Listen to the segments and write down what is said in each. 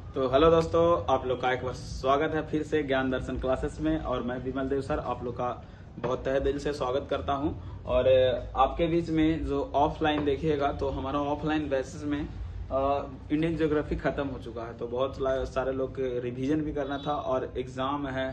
तो हेलो दोस्तों, आप लोग का एक बार स्वागत है फिर से ज्ञान दर्शन क्लासेस में। और मैं विमल देव सर आप लोग का बहुत तहे दिल से स्वागत करता हूं। और आपके बीच में जो ऑफलाइन देखिएगा तो हमारा ऑफलाइन बेसिस में इंडियन ज्योग्राफी खत्म हो चुका है। तो बहुत सारे लोग रिवीजन भी करना था और एग्जाम है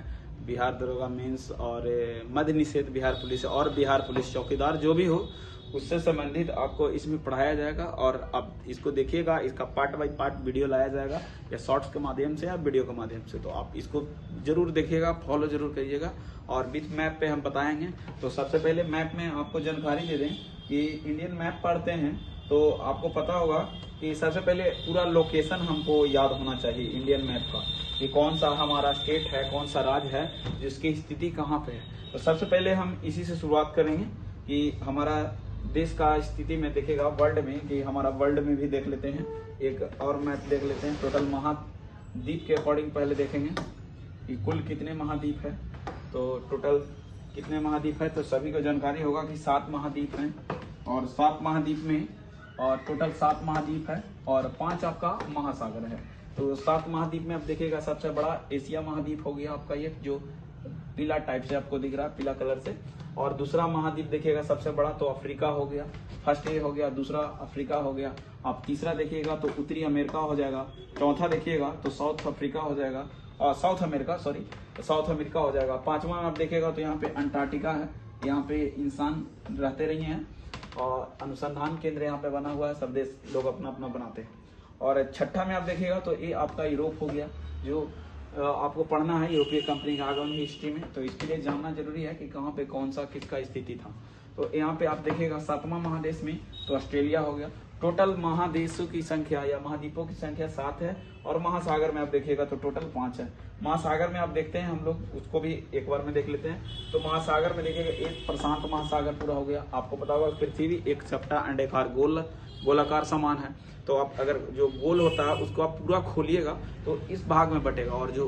बिहार दरोगा मेंस और मद्य निषेध बिहार पुलिस और बिहार पुलिस चौकीदार जो भी हो उससे संबंधित आपको इसमें पढ़ाया जाएगा। और आप इसको देखिएगा, इसका पार्ट बाय पार्ट वीडियो लाया जाएगा या शॉर्ट्स के माध्यम से या वीडियो के माध्यम से। तो आप इसको जरूर देखिएगा, फॉलो जरूर करिएगा और विथ मैप पे हम बताएंगे। तो सबसे पहले मैप में आपको जानकारी दे दें कि इंडियन मैप पढ़ते हैं तो आपको पता होगा कि सबसे पहले पूरा लोकेशन हमको याद होना चाहिए इंडियन मैप का, कि कौन सा हमारा स्टेट है, कौन सा राज्य है, जिसकी स्थिति कहाँ पे है। तो सबसे पहले हम इसी से शुरुआत करेंगे कि हमारा देश का स्थिति में देखेगा वर्ल्ड में, कि हमारा वर्ल्ड में भी देख लेते हैं। एक और मैप देख लेते हैं, टोटल महाद्वीप के अकॉर्डिंग पहले देखेंगे कि कुल कितने महाद्वीप है। तो टोटल कितने महाद्वीप है तो सभी को जानकारी होगा कि 7 महाद्वीप हैं। और 7 महाद्वीप में और टोटल 7 महाद्वीप है और 5 आपका महासागर है। तो 7 महाद्वीप में आप देखिएगा सबसे बड़ा एशिया महाद्वीप हो गया आपका, ये जो पीला टाइप से आपको दिख रहा है, पीला कलर से। और दूसरा महाद्वीप देखिएगा सबसे बड़ा तो अफ्रीका हो गया, फर्स्ट ये हो गया, दूसरा अफ्रीका हो गया। आप तीसरा देखिएगा तो उत्तरी अमेरिका हो जाएगा, चौथा देखिएगा तो साउथ अफ्रीका हो जाएगा, साउथ अमेरिका साउथ अमेरिका हो जाएगा। पांचवा आप देखिएगा तो यहाँ पे अंटार्कटिका है, यहाँ पे इंसान रहते रही हैं और अनुसंधान केंद्र यहाँ पे बना हुआ है, सब देश लोग अपना अपना बनाते हैं। और छठा में आप देखिएगा तो ये आपका यूरोप हो गया, जो आपको पढ़ना है यूरोपीय कंपनी का आगमन हिस्ट्री में। तो इसके लिए जानना जरूरी है कि कहाँ पे कौन सा किसका स्थिति था। तो यहाँ पे आप देखिएगा 7वां महादेश में तो ऑस्ट्रेलिया हो गया। टोटल महादेशों की संख्या या महाद्वीपों की संख्या 7 है। और महासागर में आप देखिएगा तो टोटल 5 है। महासागर में आप देखते हैं, हम लोग उसको भी एक बार में देख लेते हैं। तो महासागर में देखिएगा एक प्रशांत महासागर पूरा हो गया। आपको पता होगा पृथ्वी एक चपटा अंडाकार गोलाकार समान है। तो आप अगर जो गोल होता है उसको आप पूरा खोलिएगा तो इस भाग में बटेगा, और जो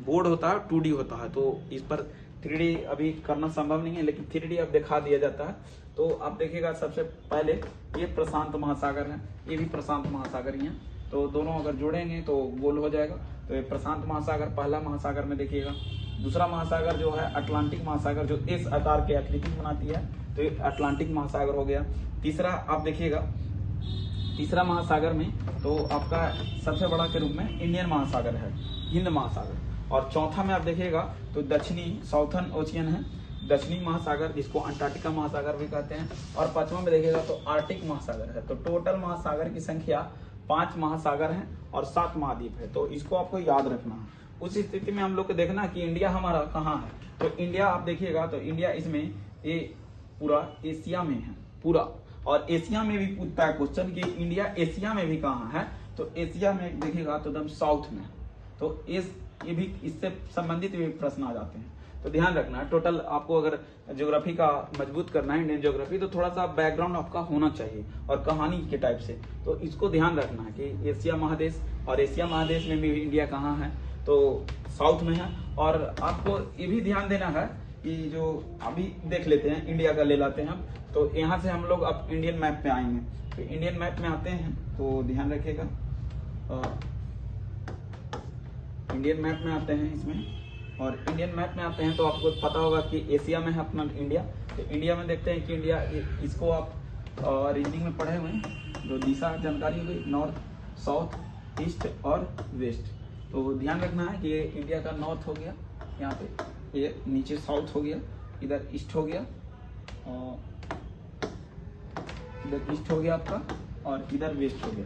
बोर्ड होता है 2D होता है। तो इस पर 3D अभी करना संभव नहीं है, लेकिन 3D अब दिखा दिया जाता है। तो आप देखिएगा सबसे पहले ये प्रशांत महासागर है, ये भी प्रशांत महासागर ही है। तो दोनों अगर जोड़ेंगे तो गोल हो जाएगा। तो ये प्रशांत महासागर पहला महासागर में देखिएगा। दूसरा महासागर जो है अटलांटिक महासागर, जो इस आकार की आकृति बनाती है, तो ये अटलांटिक महासागर हो गया। तीसरा आप देखिएगा, तीसरा महासागर में तो आपका सबसे बड़ा के रूप में इंडियन महासागर है, हिंद महासागर। और चौथा में आप देखिएगा तो दक्षिणी साउथर्न ओशियन है, दक्षिणी महासागर, जिसको अंटार्कटिका महासागर भी कहते हैं। और 5वां में देखिएगा तो आर्टिक महासागर है। तो टोटल महासागर की संख्या 5 महासागर है और 7 महाद्वीप है। तो इसको आपको याद रखना है। उस स्थिति में हम लोग को देखना कि इंडिया हमारा कहाँ है। तो इंडिया आप देखिएगा तो इंडिया इसमें ये पूरा एशिया में है पूरा। और एशिया में भी पूछता है क्वेश्चन कि इंडिया एशिया में भी कहाँ है। तो एशिया में देखिएगा तो एकदम साउथ में। तो ये भी इससे संबंधित भी प्रश्न आ जाते हैं। तो ध्यान रखना है। टोटल आपको अगर ज्योग्राफी का मजबूत करना है, इंडियन ज्योग्राफी, तो थोड़ा सा बैकग्राउंड आपका होना चाहिए और कहानी के टाइप से। तो इसको ध्यान रखना है कि एशिया महादेश, और एशिया महादेश में भी इंडिया कहाँ है तो साउथ में है। और आपको ये भी ध्यान देना है कि जो अभी देख लेते हैं इंडिया का ले लाते हैं हम। तो यहाँ से हम लोग अब इंडियन मैप में आएंगे। तो इंडियन मैप में आते हैं तो ध्यान रखिएगा, इंडियन मैप में आते हैं इसमें। और इंडियन मैप में आते हैं तो आपको पता होगा कि एशिया में है अपना इंडिया। तो इंडिया में देखते हैं कि इंडिया, इसको आप रीजनिंग में पढ़े हुए हैं, जो दिशा जानकारी हो गई, नॉर्थ, साउथ, ईस्ट और वेस्ट। तो ध्यान रखना है कि ये इंडिया का नॉर्थ हो गया, यहाँ पे ये नीचे साउथ हो गया, इधर ईस्ट हो गया, और इधर ईस्ट हो गया आपका, और इधर वेस्ट हो गया।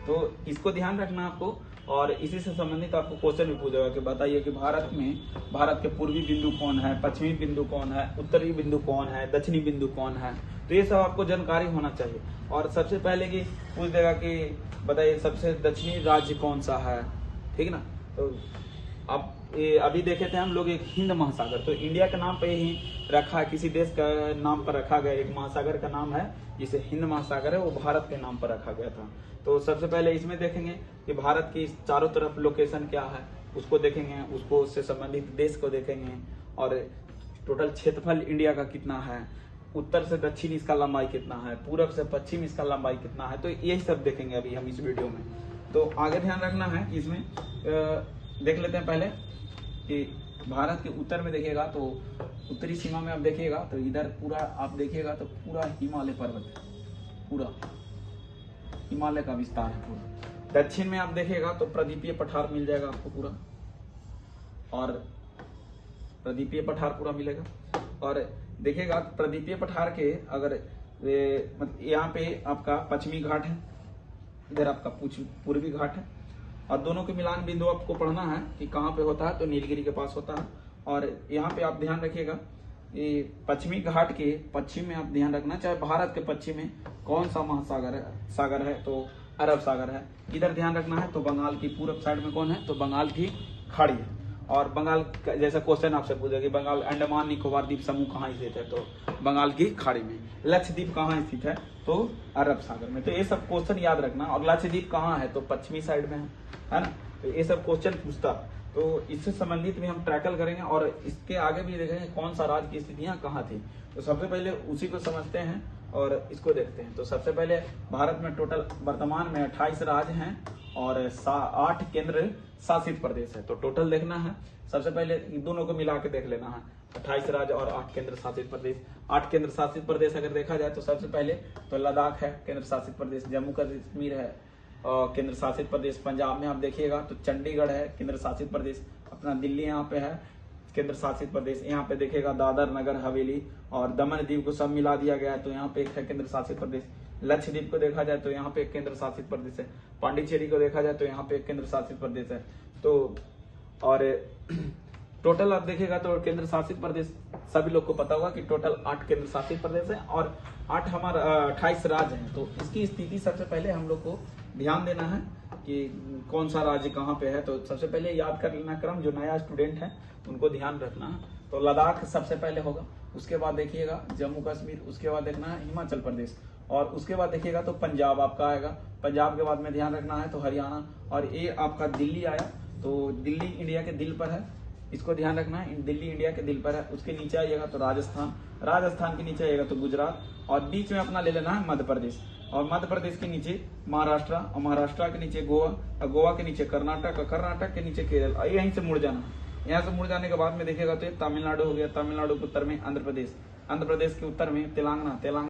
तो इसको ध्यान रखना आपको। और इसी से संबंधित आपको क्वेश्चन भी पूछेगा कि बताइए कि भारत में भारत के पूर्वी बिंदु कौन है, पश्चिमी बिंदु कौन है, उत्तरी बिंदु कौन है, दक्षिणी बिंदु कौन है। तो ये सब आपको जानकारी होना चाहिए। और सबसे पहले की पूछ देगा कि बताइए सबसे दक्षिणी राज्य कौन सा है, ठीक ना। तो अब अभी देखे थे हम लोग एक हिंद महासागर, तो इंडिया के नाम पे ही रखा है, किसी देश का नाम पर रखा गया एक महासागर का नाम है जिसे हिंद महासागर है, वो भारत के नाम पर रखा गया था। तो सबसे पहले इसमें देखेंगे कि भारत की चारों तरफ लोकेशन क्या है, उसको देखेंगे, उसको उससे संबंधित देश को देखेंगे, और टोटल क्षेत्रफल इंडिया का कितना है, उत्तर से दक्षिण इसका लंबाई कितना है, पूरब से पश्चिम इसका लंबाई कितना है। तो यही सब देखेंगे अभी हम इस वीडियो में। तो आगे ध्यान रखना है कि इसमें देख लेते हैं पहले कि भारत के उत्तर में देखिएगा तो उत्तरी सीमा में आप देखिएगा तो इधर पूरा आप देखिएगा तो पूरा हिमालय पर्वत है, पूरा हिमालय का विस्तार है पूरा। दक्षिण में आप देखिएगा तो प्रदीपीय पठार मिल जाएगा आपको पूरा, और प्रदीपीय पठार पूरा मिलेगा। और देखिएगा प्रदीपीय पठार के अगर मतलब यहाँ पे आपका पश्चिमी घाट है, इधर आपका पूर्वी घाट है, और दोनों के मिलान बिंदु आपको पढ़ना है कि कहाँ पे होता है, तो नीलगिरी के पास होता है। और यहाँ पे आप ध्यान रखिएगा ये पश्चिमी घाट के पश्चिम में आप ध्यान रखना, चाहे भारत के पश्चिम में कौन सा सागर है तो अरब सागर है। इधर ध्यान रखना है तो बंगाल की पूर्व साइड में कौन है, तो बंगाल की खाड़ी है। और बंगाल जैसा क्वेश्चन आपसे पूछा कि बंगाल अंडमान निकोबार द्वीप समूह कहाँ स्थित है, तो बंगाल की खाड़ी में। लक्षद्वीप कहाँ स्थित है, तो अरब सागर में। तो ये सब क्वेश्चन याद रखना। और लक्षद्वीप कहाँ है, तो पश्चिमी साइड में है ना। तो ये सब क्वेश्चन पूछता, तो इससे संबंधित भी हम टैकल करेंगे और इसके आगे भी देखेंगे कौन सा राज्य की स्थितियां कहाँ थी। तो सबसे पहले उसी को समझते हैं और इसको देखते हैं। तो सबसे पहले भारत में टोटल वर्तमान में 28 राज्य हैं और 8 केंद्र शासित प्रदेश है। तो टोटल देखना है, सबसे पहले इन दोनों को मिला के देख लेना है, 28 राज्य और 8 केंद्र शासित प्रदेश। 8 केंद्र शासित प्रदेश अगर देखा जाए तो सबसे पहले तो लद्दाख है केंद्र शासित प्रदेश, जम्मू कश्मीर है केंद्र शासित प्रदेश, पंजाब में आप देखिएगा तो चंडीगढ़ है केंद्र शासित प्रदेश, अपना दिल्ली यहाँ पे है केंद्र शासित प्रदेश। यहाँ पे देखिएगा दादर नगर हवेली और दमन दीव को सब मिला दिया गया है, तो यहाँ पे एक है केंद्र शासित प्रदेश। लक्षद्वीप को देखा जाए तो यहाँ पे एक केंद्र शासित प्रदेश है। पांडिचेरी को देखा जाए तो यहाँ पे एक केंद्र शासित प्रदेश है। तो और टोटल आप देखिएगा तो केंद्र शासित प्रदेश सभी लोग को पता होगा कि टोटल 8 केंद्र शासित प्रदेश है और 8 हमारा 28 राज्य हैं। तो इसकी स्थिति सबसे पहले हम लोग को ध्यान देना है कि कौन सा राज्य कहाँ पे है। तो सबसे पहले याद कर लेना क्रम, जो नया स्टूडेंट है उनको ध्यान रखना है। तो लद्दाख सबसे पहले होगा, उसके बाद देखिएगा जम्मू कश्मीर, उसके बाद देखना है हिमाचल प्रदेश, और उसके बाद देखिएगा तो पंजाब आपका आएगा। पंजाब के बाद में ध्यान रखना है तो हरियाणा, और ये आपका दिल्ली आया। तो दिल्ली इंडिया के दिल पर है, इसको ध्यान रखना है, दिल्ली इंडिया के दिल पर है। उसके नीचे आइएगा तो राजस्थान, राजस्थान के नीचे आइएगा तो गुजरात, और बीच में अपना ले लेना है मध्य प्रदेश, और मध्य प्रदेश के नीचे महाराष्ट्र, और महाराष्ट्र के नीचे गोवा, और गोवा के नीचे कर्नाटक, और कर्नाटक के नीचे केरल, और यहीं से मुड़ जाना। यहाँ से मुड़ जाने के बाद में देखिएगा तो तमिलनाडु हो गया, तमिलनाडु के उत्तर में आंध्र प्रदेश, आंध्र प्रदेश के उत्तर में तेलंगाना,